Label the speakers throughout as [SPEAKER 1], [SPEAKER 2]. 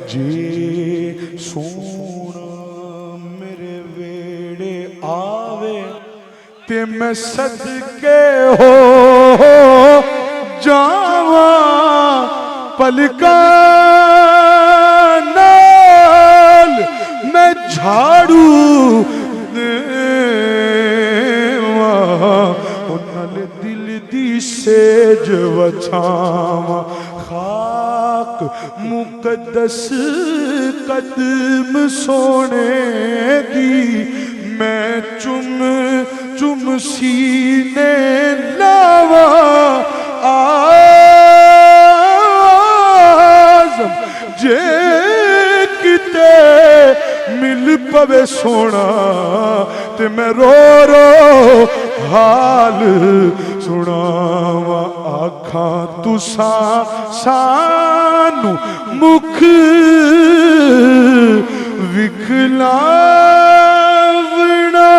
[SPEAKER 1] جے سونا میرے ویڑے آوے تے میں صدقے ہو جاواں پلکاں نال میں جھاڑو دیواں انہاں دل دی سیج وچھاواں خاک مقدس قدم سونے دی میں چم سینے لاواں آزم جے کتے مل پوے سونا تے میں رو رو حال سناواں آکھاں تساں سانو مکھ وکھلاونا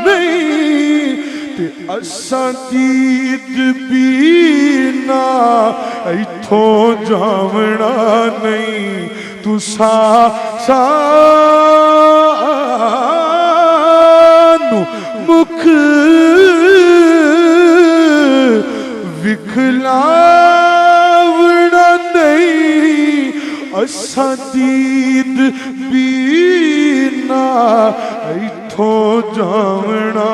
[SPEAKER 1] نہیں تے اساں دید بینا ایتھوں جاونا نہیں تساں سانو مکھ وکھلاونا نہیں اساں دید بینا ایتھوں جاونا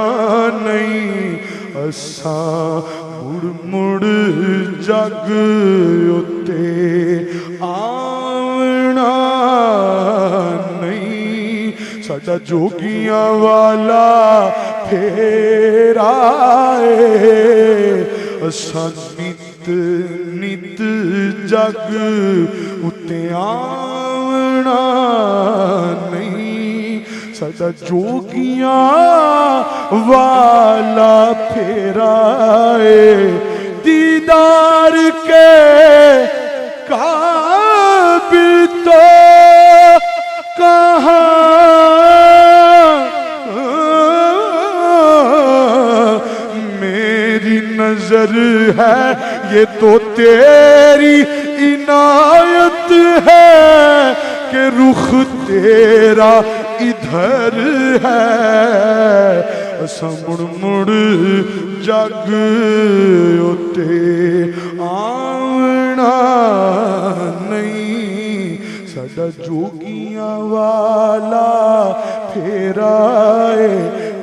[SPEAKER 1] نہیں اساں مڑ جگ اتے آونا نہیں ساڈا جوگیاں والا پھیرا اساں نت جگ اتے آونا نہیں ساڈا جوگیاں والا پھیرا دیدار کے قابل تو کہاں میری نظر ہے یہ تو تیری عنایت ہے کہ رخ تیرا ادھر ہے اساں مڑ جگ اتے آونا نہیں ساڈا جوگیاں والا پھیرا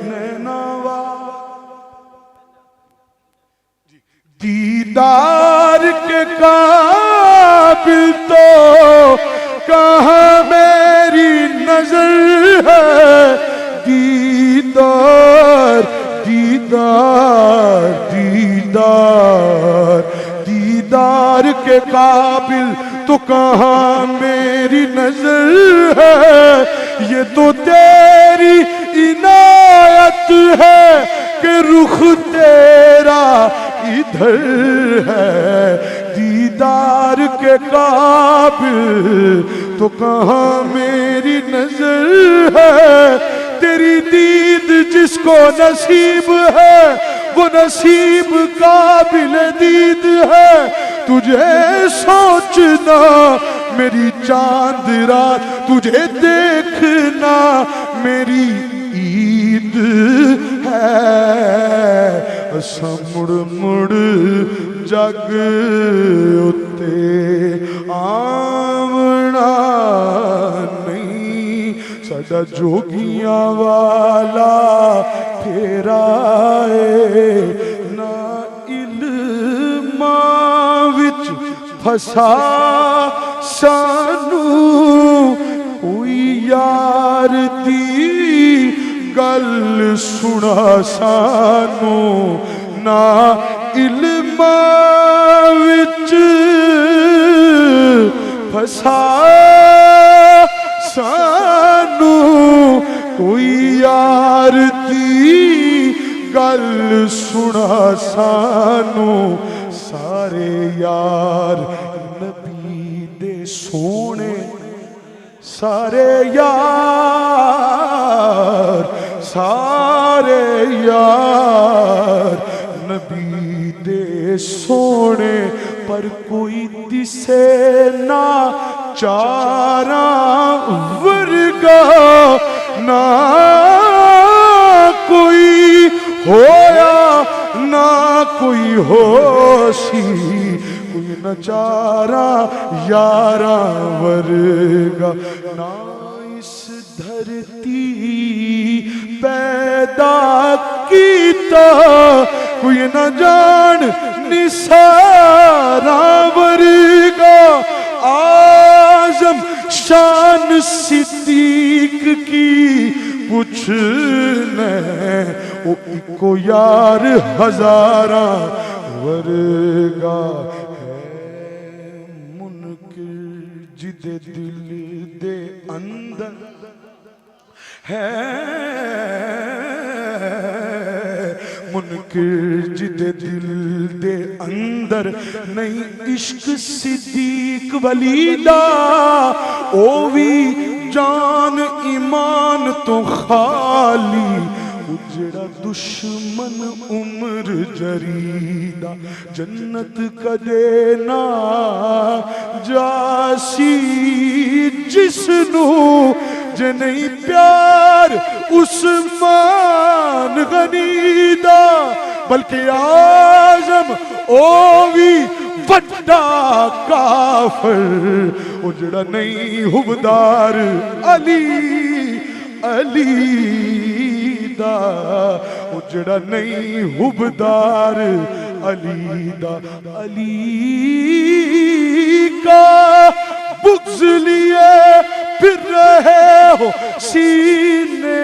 [SPEAKER 1] نینا دیدار کے قابل تو کہاں میری نظر ہے دیدار دیدار دیدار دیدار کے قابل تو کہاں میری نظر ہے یہ تو تیری عنایت ہے کہ رخ تیرا ادھر ہے دیدار کے قابل تو کہاں میری نظر ہے تیری دید جس کو نصیب ہے وہ نصیب قابل دید ہے تجھے سوچنا میری چاند رات تجھے دیکھنا میری عید ہے اساں مڑ جگ اتے آونا نہیں ساڈا جوگیاں والا پھیرا نہ علماں وچ پھسا سانو کوئی یار دی گل سنا سانو نہ علماں وچ پھسا سانو کوئی یار دی گل سنا سانو سارے یار نبی دے سونے سارے یار نبی دے سونے پر کوئی دسے نہ چارہ نہ کوئی ہویا نہ کوئی ہوشی کوئی نچارا یارا ورگا نہ اس دھرتی پیدا کیتا کوئی نہ جان نثارا ورگا اعظم شان صدیق کی پوچھنے او اکو یار ہزارہ ورگا ہے منکر جدے دل دے اندر ہے منکر جدے دل دے اندر نہیں عشق صدیق ولی دا او وی جان ایمان تو خالی اجڑا دشمن عمر جریدہ جنت کدے نہ جاسی جسنو جے نہیں پیار عثمان غنی دا بلکہ اعظم اووی وڈا کافر اجڑا نہیں حبدار علی دا اجڑا نہیں حبدار علی دا علی کا بغض لیے پھر رہے ہو سینے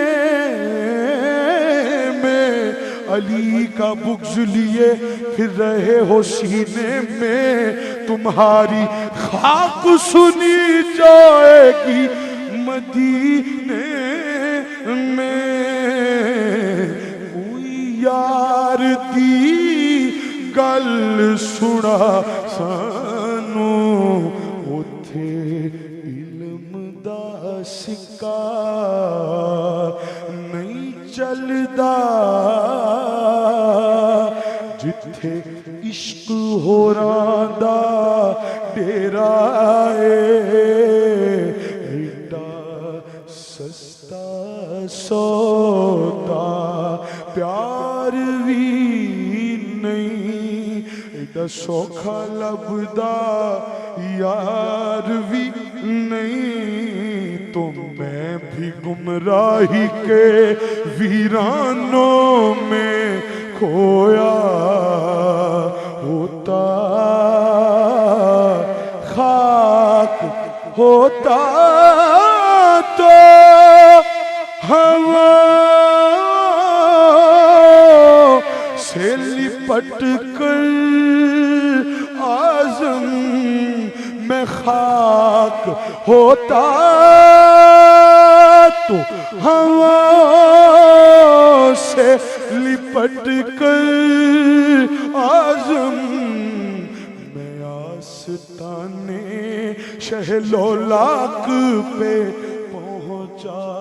[SPEAKER 1] میں علی کا بغض لیے پھر رہے ہو سینے میں تمہاری خاک سنی جائے گی مدینے میں کوئی یار دی گل سنا سانو اوتھے علم دا سکا نہیں چلدا جتھے عشق ہوراں دا ڈیرا سودا پیار بھی نہیں ایڈا سوکھا لبدا یار بھی نہیں تو میں بھی گمراہی کے ویرانوں میں کھویا ہوتا خاک ہوتا تو ہوا سے لپٹ کر اعظم میں خاک ہوتا تو ہوا سے لپٹ کر اعظم میں آستانے شہ لولاک پہ پہنچا